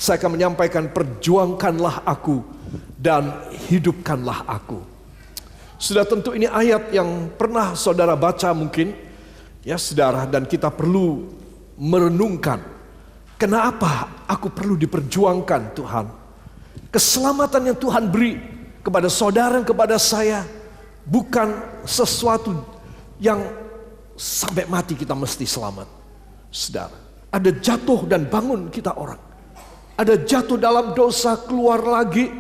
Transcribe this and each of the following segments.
saya akan menyampaikan perjuangkanlah aku dan hidupkanlah aku. Sudah tentu ini ayat yang pernah saudara baca mungkin, ya saudara, dan kita perlu merenungkan. Kenapa aku perlu diperjuangkan Tuhan? Keselamatan yang Tuhan beri kepada saudara dan kepada saya bukan sesuatu yang sampai mati kita mesti selamat. Saudara, ada jatuh dan bangun kita orang. Ada jatuh dalam dosa, keluar lagi.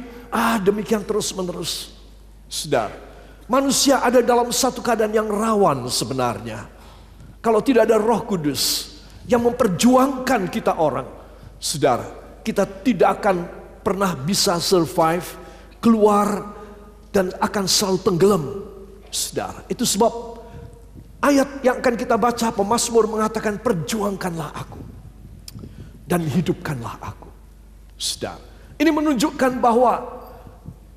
Demikian terus menerus. Saudara, manusia ada dalam satu keadaan yang rawan sebenarnya. Kalau tidak ada Roh Kudus yang memperjuangkan kita orang, saudara, kita tidak akan pernah bisa survive, keluar, dan akan selalu tenggelam. Saudara, itu sebab ayat yang akan kita baca, pemazmur mengatakan perjuangkanlah aku dan hidupkanlah aku. Saudara, ini menunjukkan bahwa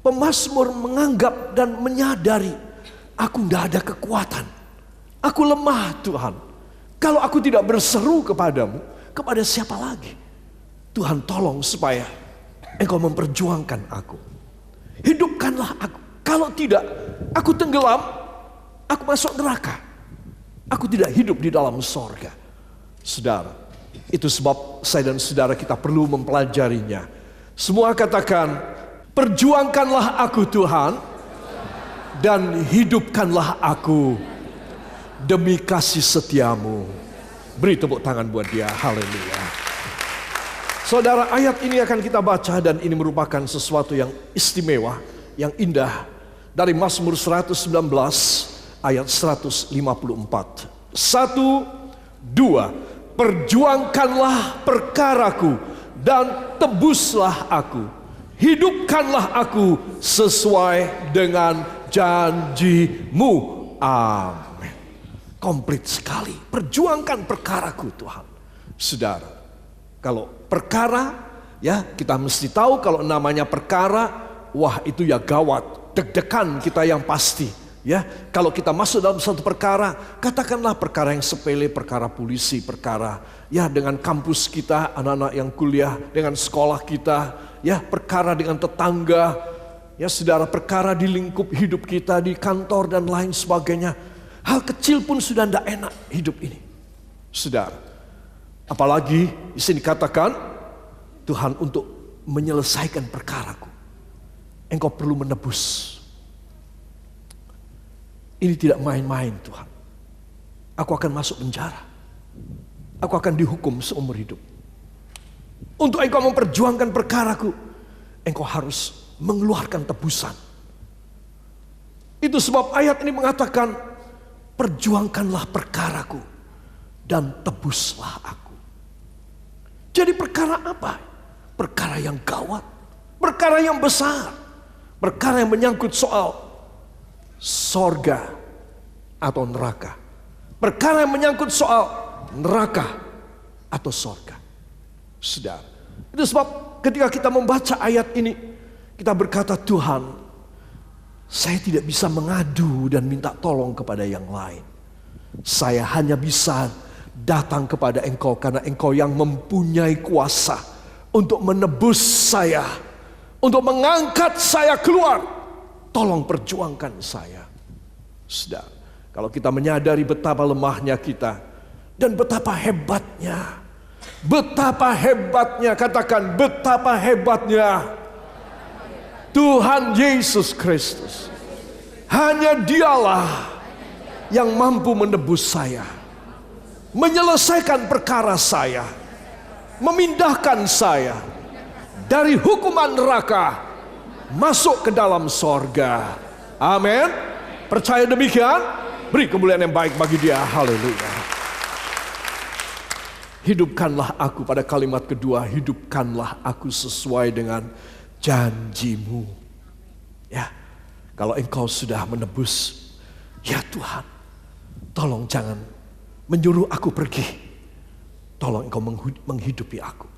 pemazmur menganggap dan menyadari, aku tidak ada kekuatan, aku lemah Tuhan. Kalau aku tidak berseru kepadamu, kepada siapa lagi? Tuhan tolong supaya Engkau memperjuangkan aku. Hidupkanlah aku. Kalau tidak, aku tenggelam, aku masuk neraka. Aku tidak hidup di dalam sorga. Saudara, itu sebab saya dan saudara kita perlu mempelajarinya. Semua katakan, perjuangkanlah aku Tuhan, dan hidupkanlah aku demi kasih setiamu. Beri tepuk tangan buat dia. Haleluya. Saudara, ayat ini akan kita baca dan ini merupakan sesuatu yang istimewa, yang indah dari Mazmur 119 ayat 154. 1, 2. Perjuangkanlah perkaraku dan tebuslah aku. Hidupkanlah aku sesuai dengan janjimu. Amin. Komplit sekali. Perjuangkan perkaraku Tuhan. Saudara, kalau perkara, ya kita mesti tahu kalau namanya perkara, wah itu ya gawat, deg-degan kita yang pasti. Ya, kalau kita masuk dalam satu perkara, katakanlah perkara yang sepele, perkara polisi, perkara ya dengan kampus kita, anak-anak yang kuliah, dengan sekolah kita, ya perkara dengan tetangga, ya saudara, perkara di lingkup hidup kita, di kantor dan lain sebagainya. Hal kecil pun sudah tidak enak hidup ini, saudara. Apalagi di sini katakan, Tuhan untuk menyelesaikan perkaraku, Engkau perlu menebus. Ini tidak main-main Tuhan. Aku akan masuk penjara. Aku akan dihukum seumur hidup. Untuk Engkau memperjuangkan perkaraku, Engkau harus mengeluarkan tebusan. Itu sebab ayat ini mengatakan, perjuangkanlah perkaraku dan tebuslah aku. Jadi perkara apa? Perkara yang gawat, perkara yang besar, perkara yang menyangkut soal sorga atau neraka, perkara yang menyangkut soal neraka atau sorga. Saudara, itu sebab ketika kita membaca ayat ini, kita berkata, Tuhan, saya tidak bisa mengadu dan minta tolong kepada yang lain. Saya hanya bisa datang kepada Engkau karena Engkau yang mempunyai kuasa untuk menebus saya, untuk mengangkat saya keluar. Tolong perjuangkan saya. Saudara, kalau kita menyadari betapa lemahnya kita dan betapa hebatnya, katakan betapa hebatnya Tuhan Yesus Kristus. Hanya Dialah yang mampu menebus saya, menyelesaikan perkara saya, memindahkan saya dari hukuman neraka masuk ke dalam sorga. Amin. Percaya demikian? Beri kemuliaan yang baik bagi Dia. Haleluya. Hidupkanlah aku, pada kalimat kedua, hidupkanlah aku sesuai dengan janjimu. Ya, kalau Engkau sudah menebus, ya Tuhan, tolong jangan menyuruh aku pergi. Tolong Engkau menghidupi aku.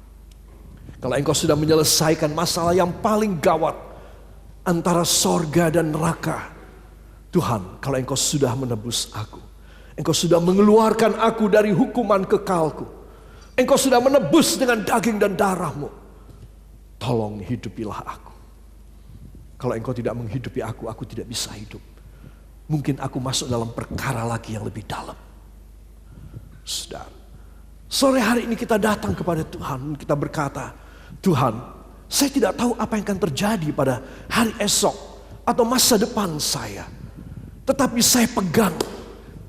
Kalau Engkau sudah menyelesaikan masalah yang paling gawat antara sorga dan neraka, Tuhan, kalau Engkau sudah menebus aku, Engkau sudah mengeluarkan aku dari hukuman kekalku, Engkau sudah menebus dengan daging dan darah-Mu, tolong hidupilah aku. Kalau engkau tidak menghidupi aku tidak bisa hidup. Mungkin aku masuk dalam perkara lagi yang lebih dalam. Saudara, sore hari ini kita datang kepada Tuhan, kita berkata, Tuhan, saya tidak tahu apa yang akan terjadi pada hari esok atau masa depan saya. Tetapi saya pegang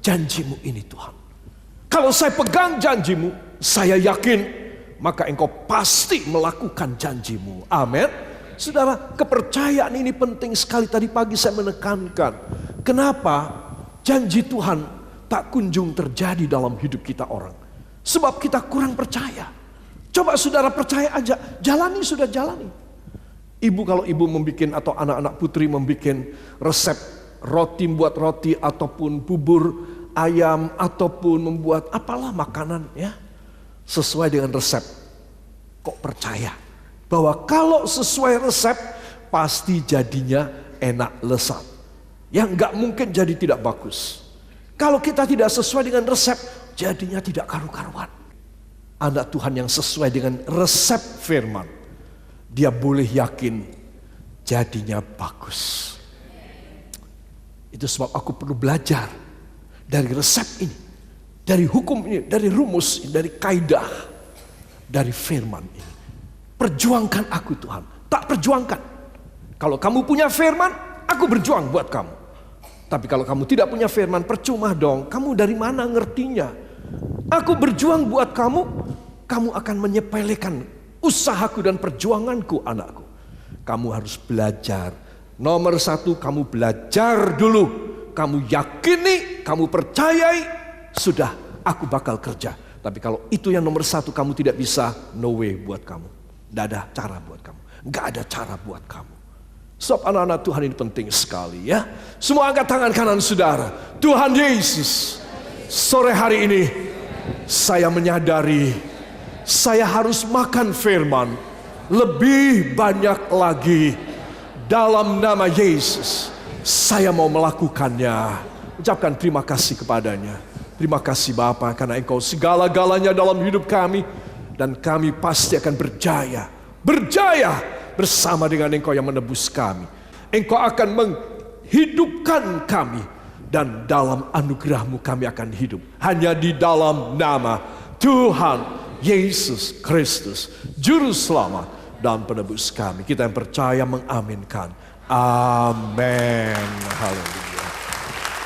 janji-Mu ini Tuhan. Kalau saya pegang janji-Mu, saya yakin maka engkau pasti melakukan janji-Mu. Amin. Saudara, kepercayaan ini penting sekali. Tadi pagi saya menekankan, kenapa janji Tuhan tak kunjung terjadi dalam hidup kita orang. Sebab kita kurang percaya. Coba saudara percaya aja, jalani sudah jalani. Ibu kalau ibu membikin atau anak-anak putri membikin resep roti, buat roti ataupun bubur ayam ataupun membuat apalah makanan ya, sesuai dengan resep. Kok percaya bahwa kalau sesuai resep pasti jadinya enak lezat. Yang nggak mungkin jadi tidak bagus. Kalau kita tidak sesuai dengan resep, jadinya tidak karu-karuan. Anak Tuhan yang sesuai dengan resep firman, dia boleh yakin jadinya bagus. Itu sebab aku perlu belajar dari resep ini, dari hukum ini, dari rumus ini, dari kaidah, dari firman ini. Perjuangkan aku Tuhan, tak perjuangkan. Kalau kamu punya firman, aku berjuang buat kamu. Tapi kalau kamu tidak punya firman, percuma dong. Kamu dari mana ngertinya? Aku berjuang buat kamu, kamu akan menyepelekan usahaku dan perjuanganku anakku. Kamu harus belajar. Nomor satu, kamu belajar dulu. Kamu yakini, kamu percayai, sudah aku bakal kerja. Tapi kalau itu yang nomor satu kamu tidak bisa, no way buat kamu. Tidak ada cara buat kamu. Gak ada cara buat kamu. Sebab anak-anak Tuhan ini penting sekali ya. Semua angkat tangan kanan saudara. Tuhan Yesus, sore hari ini saya menyadari saya harus makan firman lebih banyak lagi. Dalam nama Yesus saya mau melakukannya. Ucapkan terima kasih kepadanya. Terima kasih Bapa, karena Engkau segala-galanya dalam hidup kami. Dan kami pasti akan berjaya. Berjaya bersama dengan Engkau yang menebus kami. Engkau akan menghidupkan kami. Dan dalam anugerah-Mu kami akan hidup. Hanya di dalam nama Tuhan Yesus Kristus, Juru Selamat dan Penebus kami. Kita yang percaya mengaminkan. Amin. Haleluya.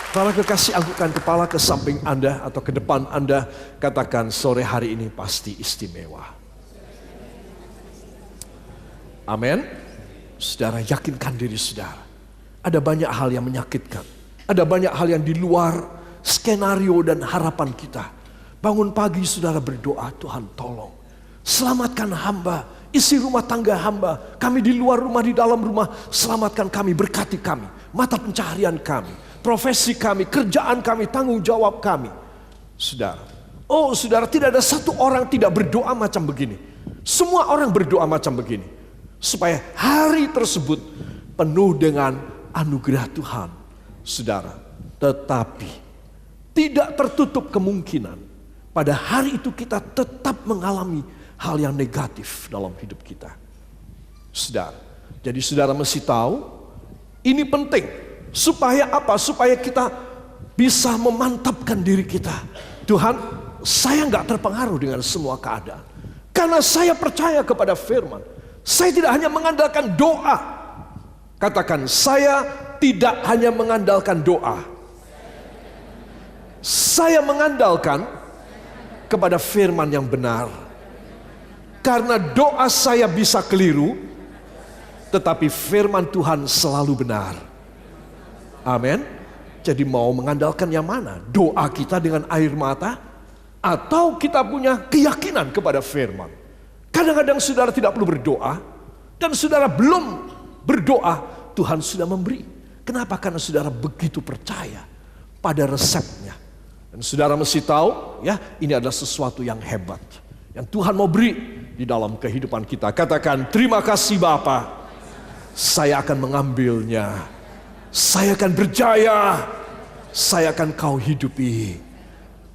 Para kekasih, angkutkan kepala ke samping Anda atau ke depan Anda. Katakan, sore hari ini pasti istimewa. Amin. Saudara, yakinkan diri saudara. Ada banyak hal yang menyakitkan. Ada banyak hal yang di luar skenario dan harapan kita. Bangun pagi saudara berdoa, Tuhan tolong. Selamatkan hamba, isi rumah tangga hamba. Kami di luar rumah, di dalam rumah. Selamatkan kami, berkati kami. Mata pencaharian kami, profesi kami, kerjaan kami, tanggung jawab kami. Saudara, oh saudara, tidak ada satu orang tidak berdoa macam begini. Semua orang berdoa macam begini. Supaya hari tersebut penuh dengan anugerah Tuhan. Saudara, tetapi tidak tertutup kemungkinan pada hari itu kita tetap mengalami hal yang negatif dalam hidup kita. Saudara, jadi saudara mesti tahu ini penting. Supaya apa? Supaya kita bisa memantapkan diri kita. Tuhan, saya nggak terpengaruh dengan semua keadaan. Karena saya percaya kepada firman. Saya tidak hanya mengandalkan doa. Katakan, saya tidak hanya mengandalkan doa. Saya mengandalkan kepada firman yang benar. Karena doa saya bisa keliru, tetapi firman Tuhan selalu benar. Amin. Jadi mau mengandalkan yang mana? Doa kita dengan air mata, atau kita punya keyakinan kepada firman? Kadang-kadang saudara tidak perlu berdoa, dan saudara belum berdoa, Tuhan sudah memberi. Kenapa? Karena saudara begitu percaya pada resepnya. Dan saudara mesti tahu, ya, ini adalah sesuatu yang hebat yang Tuhan mau beri di dalam kehidupan kita. Katakan, terima kasih Bapa, saya akan mengambilnya. Saya akan berjaya. Saya akan kau hidupi.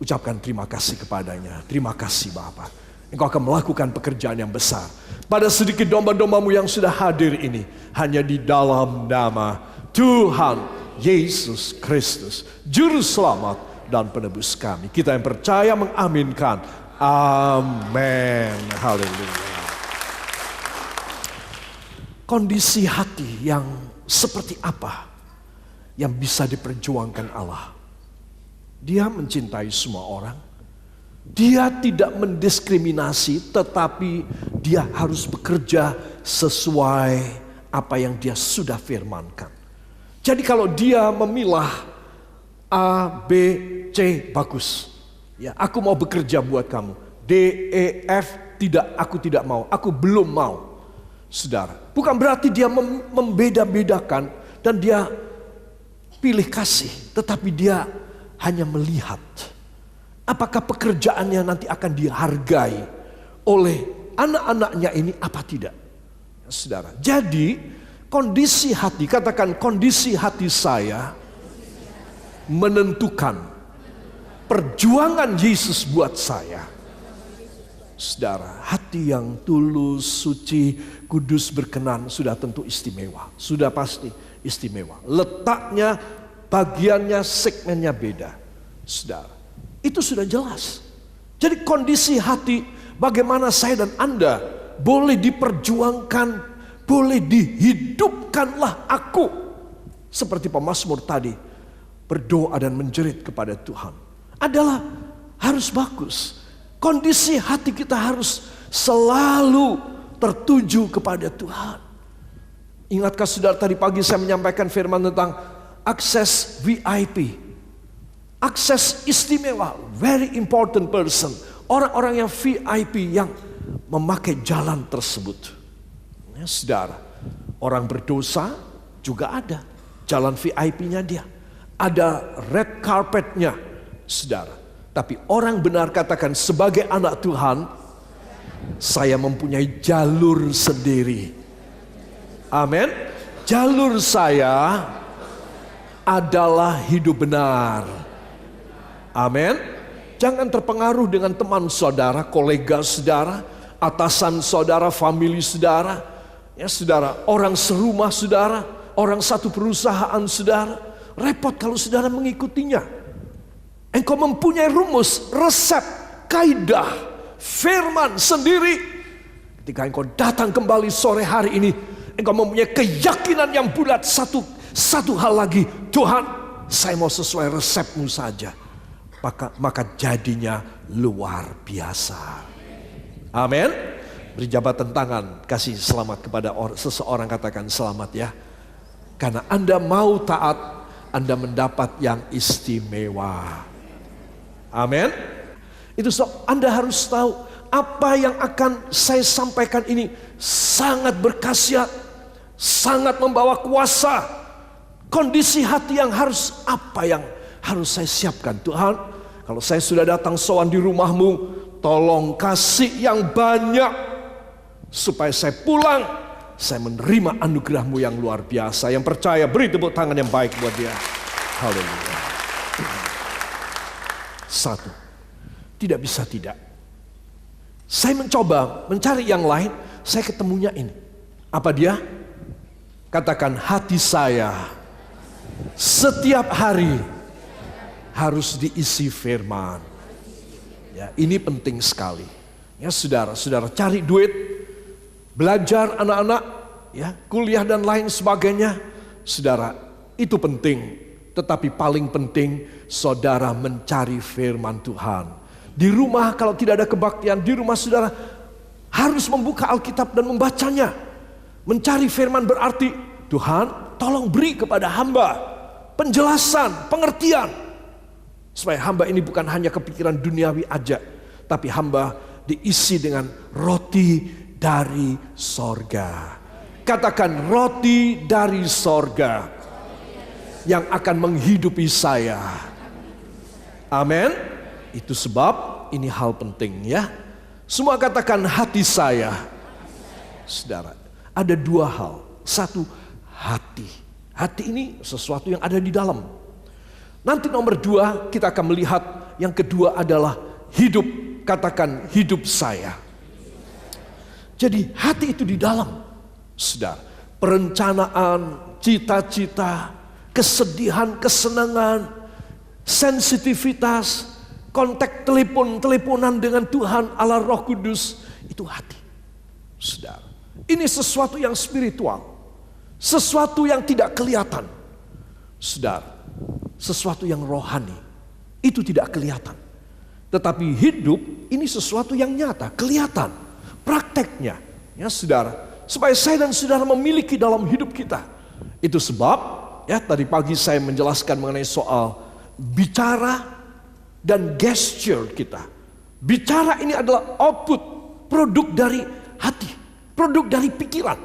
Ucapkan terima kasih kepadanya. Terima kasih Bapa. engkau akan melakukan pekerjaan yang besar. Pada sedikit domba-dombamu yang sudah hadir ini, hanya di dalam nama Tuhan Yesus Kristus, Juru Selamat dan Penebus kami. Kita yang percaya mengaminkan. Amin. Haleluya. Kondisi hati yang seperti apa yang bisa diperjuangkan Allah? Dia mencintai semua orang. Dia tidak mendiskriminasi, tetapi dia harus bekerja sesuai apa yang dia sudah firmankan. Jadi kalau dia memilah A, B, C, bagus. Ya, aku mau bekerja buat kamu. D, E, F, tidak, aku tidak mau. Aku belum mau. Saudara, bukan berarti dia membeda-bedakan dan dia pilih kasih, tetapi dia hanya melihat apakah pekerjaannya nanti akan dihargai oleh anak-anaknya ini apa tidak. Saudara, jadi kondisi hati, katakan kondisi hati saya menentukan perjuangan Yesus buat saya. Saudara, hati yang tulus, suci, kudus, berkenan sudah tentu istimewa. Sudah pasti istimewa. Letaknya, bagiannya, segmennya beda. Saudara, itu sudah jelas. Jadi kondisi hati bagaimana saya dan Anda boleh diperjuangkan, boleh dihidupkanlah aku. Seperti pemazmur tadi, berdoa dan menjerit kepada Tuhan. Adalah harus bagus. Kondisi hati kita harus selalu tertuju kepada Tuhan. Ingatkah saudara tadi pagi saya menyampaikan firman tentang akses VIP. Akses istimewa, very important person. Orang-orang yang VIP yang memakai jalan tersebut. Ya, saudara, orang berdosa juga ada jalan VIP-nya dia. Ada red carpet-nya, saudara. Tapi orang benar katakan sebagai anak Tuhan, saya mempunyai jalur sendiri. Amin. Jalur saya adalah hidup benar. Amin. Jangan terpengaruh dengan teman saudara, kolega saudara, atasan saudara, famili saudara. Ya saudara, orang serumah saudara, orang satu perusahaan saudara. Repot kalau saudara mengikutinya. Engkau mempunyai rumus, resep, kaidah, firman sendiri. Ketika engkau datang kembali sore hari ini, engkau mempunyai keyakinan yang bulat satu hal lagi. Tuhan, saya mau sesuai resepmu saja. Maka jadinya luar biasa. Amin. Beri jabatan tangan, kasih selamat kepada seseorang, katakan selamat ya. Karena Anda mau taat, Anda mendapat yang istimewa. Amin. Itu sebab Anda harus tahu apa yang akan saya sampaikan ini sangat berkhasiat, sangat membawa kuasa. Kondisi hati yang harus apa yang harus saya siapkan. Tuhan, kalau saya sudah datang sowan di rumahmu, tolong kasih yang banyak supaya saya pulang, saya menerima anugerahmu yang luar biasa. Yang percaya beri tepuk tangan yang baik buat dia. Haleluya. Satu, tidak bisa tidak. Saya mencoba mencari yang lain, saya ketemunya ini. Apa dia? Katakan hati saya setiap hari harus diisi firman. Ya, ini penting sekali. Ya, saudara cari duit, belajar anak-anak, ya, kuliah dan lain sebagainya. Saudara, itu penting. Tetapi paling penting saudara mencari firman Tuhan. Di rumah kalau tidak ada kebaktian, di rumah saudara harus membuka Alkitab dan membacanya. Mencari firman berarti, Tuhan tolong beri kepada hamba penjelasan, pengertian. Supaya hamba ini bukan hanya kepikiran duniawi aja, tapi hamba diisi dengan roti dari sorga. Katakan roti dari sorga yang akan menghidupi saya. Amin. Itu sebab ini hal penting ya. Semua katakan hati saya. Saudara, ada dua hal. Satu, hati. Hati ini sesuatu yang ada di dalam. Nanti nomor dua kita akan melihat yang kedua adalah hidup. Katakan hidup saya. Jadi hati itu di dalam, saudara. Perencanaan, cita-cita, kesedihan, kesenangan, sensitivitas, kontak teleponan dengan Tuhan Allah Roh Kudus, itu hati, saudara. Ini sesuatu yang spiritual, sesuatu yang tidak kelihatan, saudara. Sesuatu yang rohani, itu tidak kelihatan. Tetapi hidup ini sesuatu yang nyata, kelihatan, prakteknya, ya saudara. Supaya saya dan saudara memiliki dalam hidup kita. Itu sebab, ya tadi pagi saya menjelaskan mengenai soal bicara dan gesture kita. Bicara ini adalah output, produk dari hati, produk dari pikiran.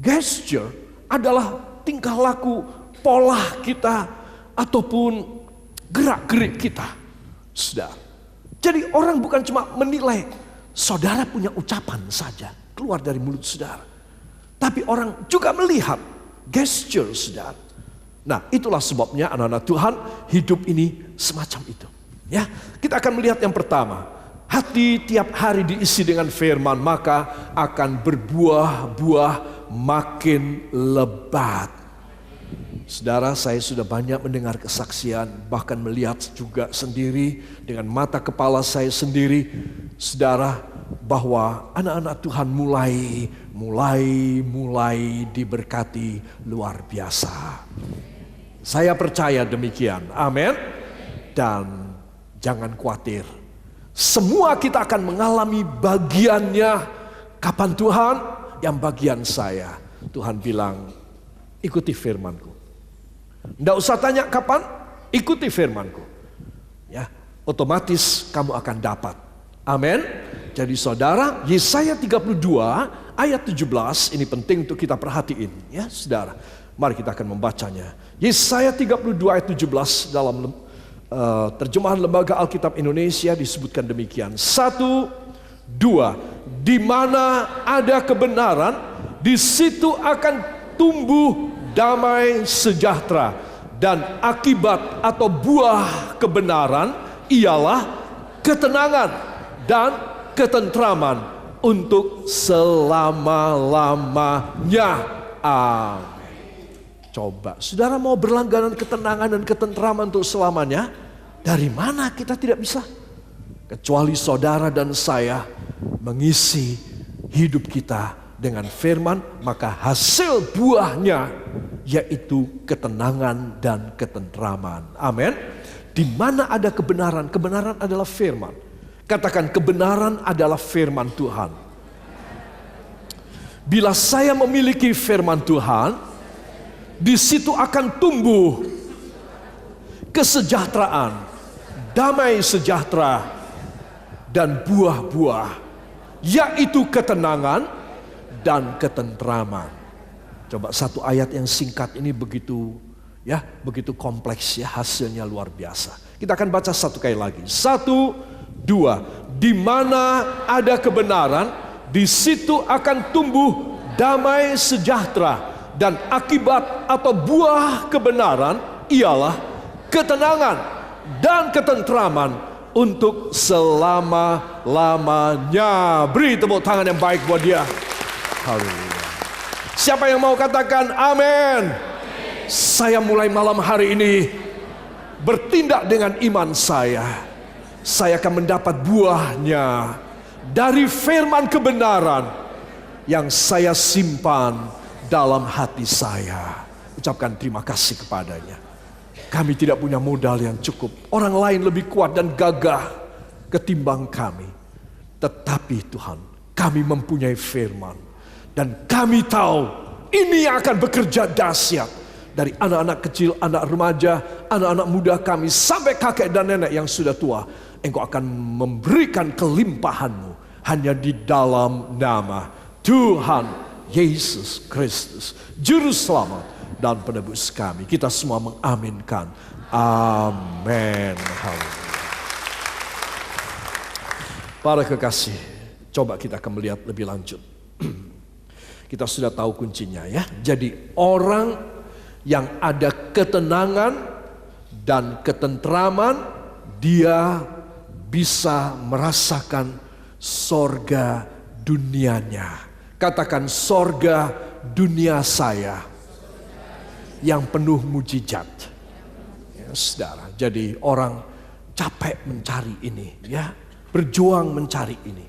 Gesture adalah tingkah laku, pola kita, ataupun gerak-gerik kita, saudara. Jadi orang bukan cuma menilai saudara punya ucapan saja keluar dari mulut saudara, tapi orang juga melihat gesture saudara. Nah, itulah sebabnya anak-anak Tuhan, hidup ini semacam itu. Ya, kita akan melihat yang pertama, hati tiap hari diisi dengan firman, maka akan berbuah-buah makin lebat. Saudara, saya sudah banyak mendengar kesaksian, bahkan melihat juga sendiri dengan mata kepala saya sendiri, saudara, bahwa anak-anak Tuhan mulai diberkati luar biasa. Saya percaya demikian, amin. Dan jangan khawatir, semua kita akan mengalami bagiannya. Kapan Tuhan? Yang bagian saya, Tuhan bilang, ikuti firmanku. Tidak usah tanya kapan, ikuti firmanku. Ya, otomatis kamu akan dapat. Amin. Jadi saudara, Yesaya 32 ayat 17 ini penting untuk kita perhatiin, ya saudara. Mari kita akan membacanya. Yesaya 32 ayat 17 dalam terjemahan Lembaga Alkitab Indonesia disebutkan demikian. 1, 2, di mana ada kebenaran, di situ akan tumbuh damai sejahtera, dan akibat atau buah kebenaran ialah ketenangan dan ketentraman untuk selama-lamanya. Amin. Coba, saudara mau berlangganan ketenangan dan ketentraman untuk selamanya? Dari mana kita tidak bisa? Kecuali saudara dan saya mengisi hidup kita dengan firman, maka hasil buahnya yaitu ketenangan dan ketentraman. Amin. Di mana ada kebenaran? Kebenaran adalah firman. Katakan, kebenaran adalah firman Tuhan. Bila saya memiliki firman Tuhan, di situ akan tumbuh kesejahteraan, damai sejahtera, dan buah-buah, yaitu ketenangan dan ketentraman. Coba satu ayat yang singkat ini begitu kompleks ya, hasilnya luar biasa. Kita akan baca satu kali lagi. 1, 2. Di mana ada kebenaran, di situ akan tumbuh damai sejahtera, dan akibat atau buah kebenaran ialah ketenangan dan ketentraman untuk selama-lamanya. Beri tepuk tangan yang baik buat dia. Haleluya. Siapa yang mau katakan amin? Saya mulai malam hari ini bertindak dengan iman saya. Saya akan mendapat buahnya dari firman kebenaran yang saya simpan dalam hati saya. Ucapkan terima kasih kepadanya. Kami tidak punya modal yang cukup. Orang lain lebih kuat dan gagah ketimbang kami. Tetapi Tuhan, kami mempunyai firman. Dan kami tahu ini yang akan bekerja dahsyat. Dari anak-anak kecil, anak remaja, anak-anak muda kami, sampai kakek dan nenek yang sudah tua. Engkau akan memberikan kelimpahan-Mu hanya di dalam nama Tuhan Yesus Kristus, Juru Selamat dan Penebus kami. Kita semua mengaminkan. Amin. Para kekasih, coba kita akan melihat lebih lanjut. Kita sudah tahu kuncinya ya. Jadi orang yang ada ketenangan dan ketentraman, dia bisa merasakan sorga dunianya. Katakan, sorga dunia saya yang penuh mujizat. Ya, saudara, jadi orang capek mencari ini, ya, berjuang mencari ini.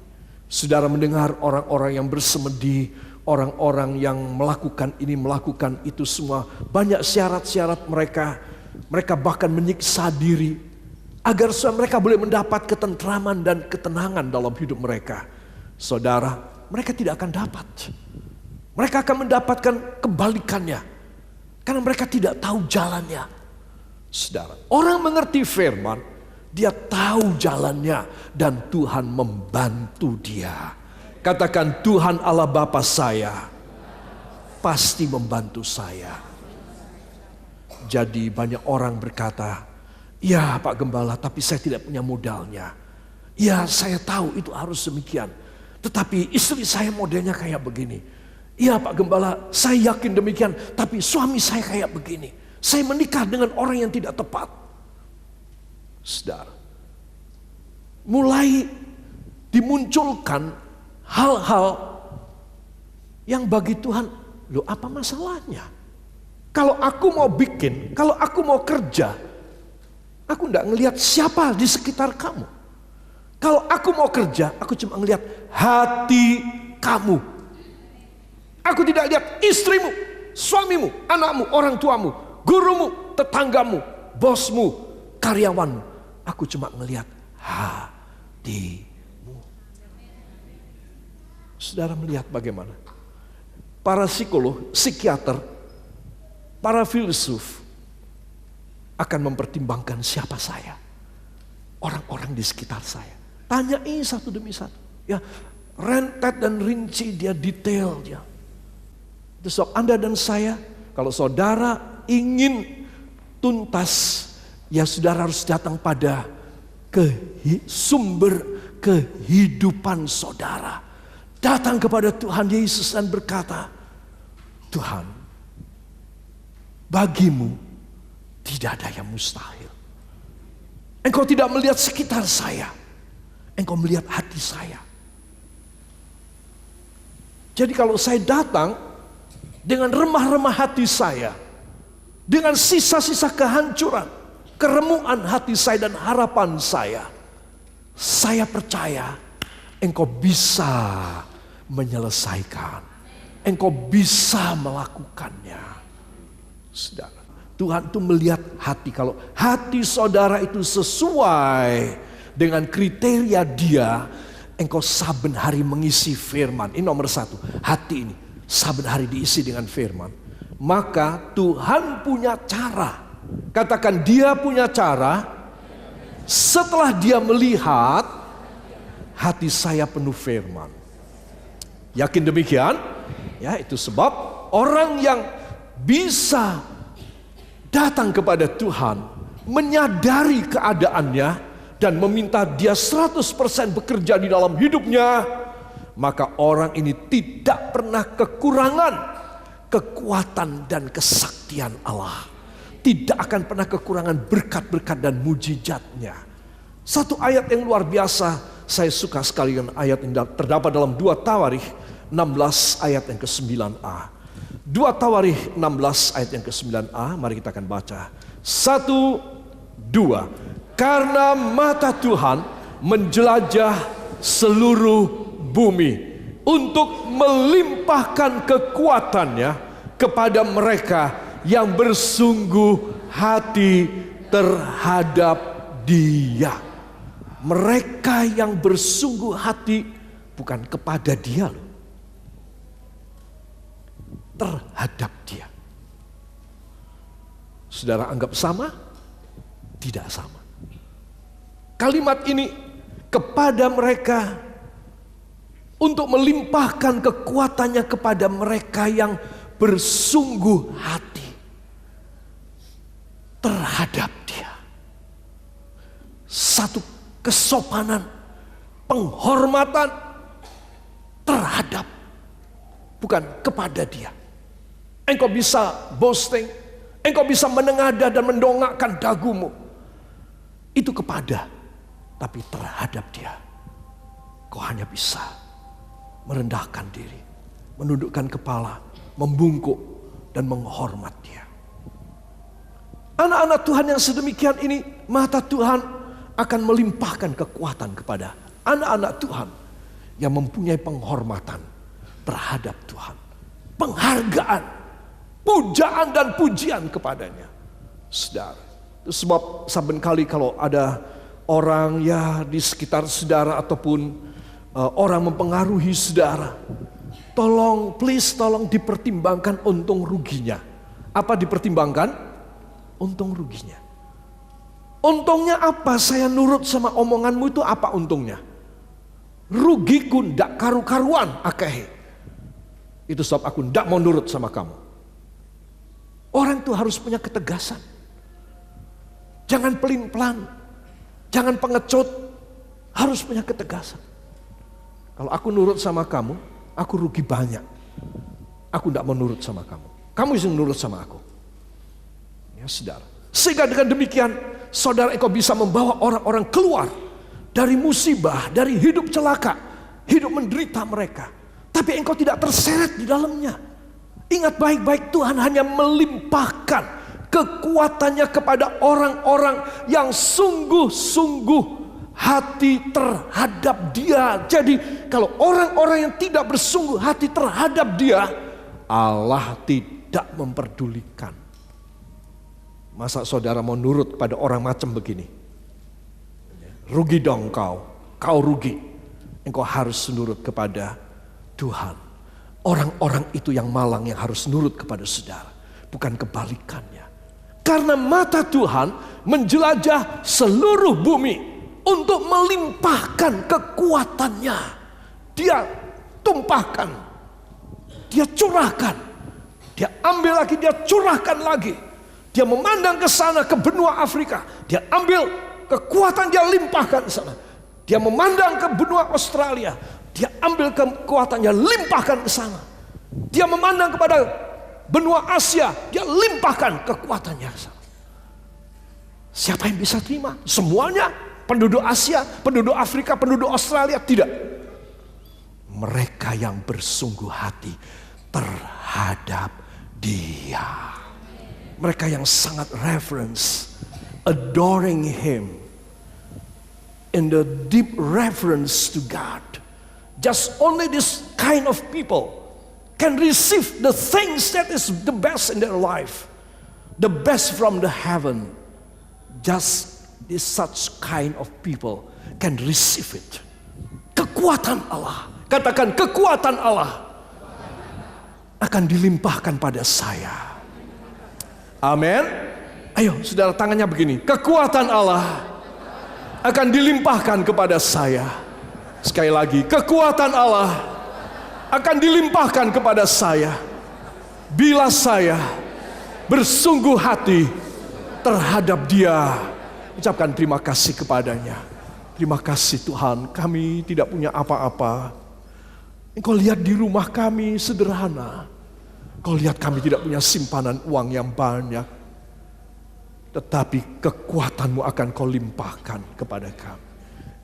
Saudara mendengar orang-orang yang bersemedi, orang-orang yang melakukan ini, melakukan itu semua. Banyak syarat-syarat mereka. Mereka bahkan menyiksa diri agar mereka boleh mendapat ketentraman dan ketenangan dalam hidup mereka. Saudara, mereka tidak akan dapat. Mereka akan mendapatkan kebalikannya. Karena mereka tidak tahu jalannya. Saudara, orang mengerti firman, dia tahu jalannya dan Tuhan membantu dia. Katakan, Tuhan Allah Bapa saya pasti membantu saya. Jadi banyak orang berkata, ya Pak Gembala, tapi saya tidak punya modalnya. Ya, saya tahu itu harus demikian. Tetapi istri saya modelnya kayak begini. Ya Pak Gembala, saya yakin demikian. Tapi suami saya kayak begini. Saya menikah dengan orang yang tidak tepat. Saudara, mulai dimunculkan hal-hal yang bagi Tuhan, loh apa masalahnya? Kalau aku mau bikin, kalau aku mau kerja, aku tidak ngelihat siapa di sekitar kamu. Kalau aku mau kerja, aku cuma ngelihat hati kamu. Aku tidak lihat istrimu, suamimu, anakmu, orang tuamu, gurumu, tetanggamu, bosmu, karyawanmu. Aku cuma ngelihat hatimu. Saudara melihat bagaimana? Para psikolog, psikiater, para filsuf akan mempertimbangkan siapa saya. Orang-orang di sekitar saya. Tanyai satu demi satu. Ya, rentet dan rinci dia, detail dia. Itu sebab Anda dan saya, kalau saudara ingin tuntas, ya saudara harus datang pada sumber kehidupan saudara. Datang kepada Tuhan Yesus dan berkata, Tuhan, bagimu tidak ada yang mustahil. Engkau tidak melihat sekitar saya, engkau melihat hati saya. Jadi kalau saya datang dengan remah-remah hati saya, dengan sisa-sisa kehancuran, keremuan hati saya dan harapan saya percaya engkau bisa menyelesaikan, engkau bisa melakukannya. Saudara, Tuhan itu melihat hati. Kalau hati saudara itu sesuai dengan kriteria dia, engkau saben hari mengisi firman. Ini nomor satu, hati ini saben hari diisi dengan firman. Maka Tuhan punya cara. Katakan, dia punya cara. Setelah dia melihat hati saya penuh firman. Yakin demikian? Ya, itu sebab orang yang bisa datang kepada Tuhan, menyadari keadaannya dan meminta dia 100% bekerja di dalam hidupnya, maka orang ini tidak pernah kekurangan kekuatan dan kesaktian Allah. Tidak akan pernah kekurangan berkat-berkat dan mujizatnya. Satu ayat yang luar biasa, saya suka sekali dengan ayat yang terdapat dalam 2 Tawarikh 16 ayat yang ke-9a. 2 Tawarikh 16 ayat yang ke-9a, mari kita akan baca. 1, 2. Karena mata Tuhan menjelajah seluruh bumi untuk melimpahkan kekuatannya kepada mereka yang bersungguh hati terhadap Dia. Mereka yang bersungguh hati bukan kepada Dia loh, terhadap Dia. Saudara anggap sama? Tidak sama. Kalimat ini kepada mereka untuk melimpahkan kekuatannya kepada mereka yang bersungguh hati terhadap Dia. Satu kesopanan, penghormatan terhadap, bukan kepada Dia. Engkau bisa boasting, engkau bisa menengadah dan mendongakkan dagumu. Itu kepada, tapi terhadap Dia kau hanya bisa merendahkan diri, menundukkan kepala, membungkuk dan menghormat Dia. Anak-anak Tuhan yang sedemikian ini, mata Tuhan akan melimpahkan kekuatan kepada anak-anak Tuhan yang mempunyai penghormatan terhadap Tuhan, penghargaan, pujaan dan pujian kepadanya. Saudara, itu sebab saben kali kalau ada orang ya di sekitar saudara ataupun orang mempengaruhi saudara, tolong dipertimbangkan untung ruginya. Apa dipertimbangkan? Untung ruginya. Untungnya apa? Saya nurut sama omonganmu itu apa untungnya? Rugiku ndak karu-karuan akehe. Itu sebab aku ndak mau nurut sama kamu. Orang itu harus punya ketegasan. Jangan pelin-pelan, jangan pengecut, harus punya ketegasan. Kalau aku nurut sama kamu, aku rugi banyak. Aku ndak mau nurut sama kamu. Kamu yang nurut sama aku. Ya saudara. Sehingga dengan demikian, saudara engkau bisa membawa orang-orang keluar dari musibah, dari hidup celaka, hidup menderita mereka. Tapi engkau tidak terseret di dalamnya. Ingat baik-baik, Tuhan hanya melimpahkan kekuatannya kepada orang-orang yang sungguh-sungguh hati terhadap Dia. Jadi kalau orang-orang yang tidak bersungguh hati terhadap Dia, Allah tidak memperdulikan. Masa saudara mau nurut pada orang macam begini? Rugi dong kau rugi. Engkau harus nurut kepada Tuhan. Orang-orang itu yang malang yang harus nurut kepada saudara, bukan kebalikannya. Karena mata Tuhan menjelajah seluruh bumi untuk melimpahkan kekuatannya. Dia tumpahkan, Dia curahkan, Dia ambil lagi, Dia curahkan lagi. Dia memandang ke sana, ke benua Afrika. Dia ambil kekuatan, Dia limpahkan ke sana. Dia memandang ke benua Australia. Dia ambil kekuatan, Dia limpahkan ke sana. Dia memandang kepada benua Asia. Dia limpahkan kekuatannya ke sana. Siapa yang bisa terima? Semuanya? Penduduk Asia, penduduk Afrika, penduduk Australia? Tidak. Mereka yang bersungguh hati terhadap Dia. Mereka yang sangat reverence, adoring Him, in the deep reverence to God. Just only this kind of people can receive the things that is the best in their life, the best from the heaven. Just this such kind of people can receive it. Kekuatan Allah, katakan kekuatan Allah akan dilimpahkan pada saya. Amin. Ayo saudara, tangannya begini. Kekuatan Allah akan dilimpahkan kepada saya. Sekali lagi, kekuatan Allah akan dilimpahkan kepada saya bila saya bersungguh hati terhadap Dia. Ucapkan terima kasih kepadanya. Terima kasih Tuhan, kami tidak punya apa-apa. Engkau lihat di rumah kami sederhana. Kau lihat kami tidak punya simpanan uang yang banyak. Tetapi kekuatan-Mu akan Kau limpahkan kepada kami.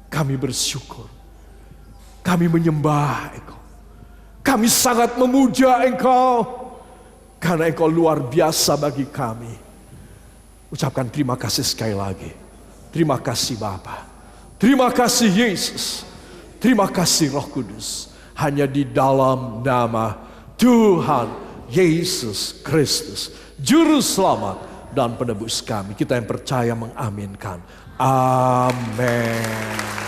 Kami bersyukur. Kami menyembah Engkau. Kami sangat memuja Engkau. Karena Engkau luar biasa bagi kami. Ucapkan terima kasih sekali lagi. Terima kasih Bapa. Terima kasih Yesus. Terima kasih Roh Kudus. Hanya di dalam nama Tuhan Yesus Kristus, Juru Selamat dan Penebus kami, kita yang percaya mengaminkan. Amin.